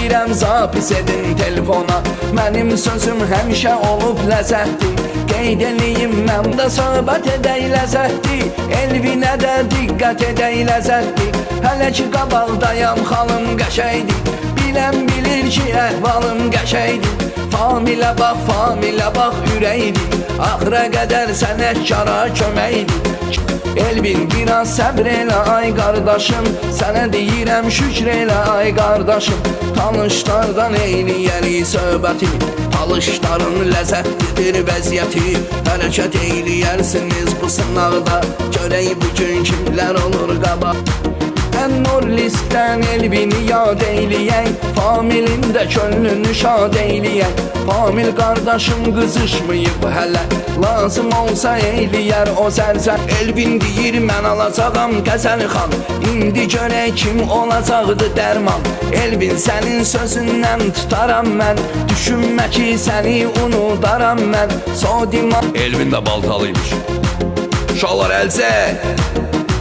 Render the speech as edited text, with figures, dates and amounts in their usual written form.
deyirəm zapis edin telefona. Mənim sözüm həmişə olub ləzzətli, qeyd eləyim mən də söhbət edək ləzzətli. Elvinə də diqqət edək ləzzətli, hələ ki qabaqdayam xalım qəşəydi. Bilən bilir ki əhvalım qəşəydi. Familə bax ürəkdi, axıra qədər sənətkara köməkdi. Elvin biraz səbr elə ay qardaşım, sənə deyirəm şükr elə ay qardaşım. Tanışlardan eyləyərik söhbəti, talışların ləzzətlidir vəziyyəti. Hərəkət eyləyərsiniz bu sınaqda, görək bugün kimlər olur qabaq. Nur listdən Elvini yad eyləyək, Familin də könlünü şad eyləyək. Famil qardaşım qızışmayıb hələ, lazım olsa eyləyər o zərzər. Elvin deyir mən alacağam Qəzəli xan, indi görək kim olacaqdı dərman. Elvin sənin sözündən tutaram mən, düşünmə ki səni unudaram mən. Sodima Elvin də baltalıymış. Uşaqlar əlcək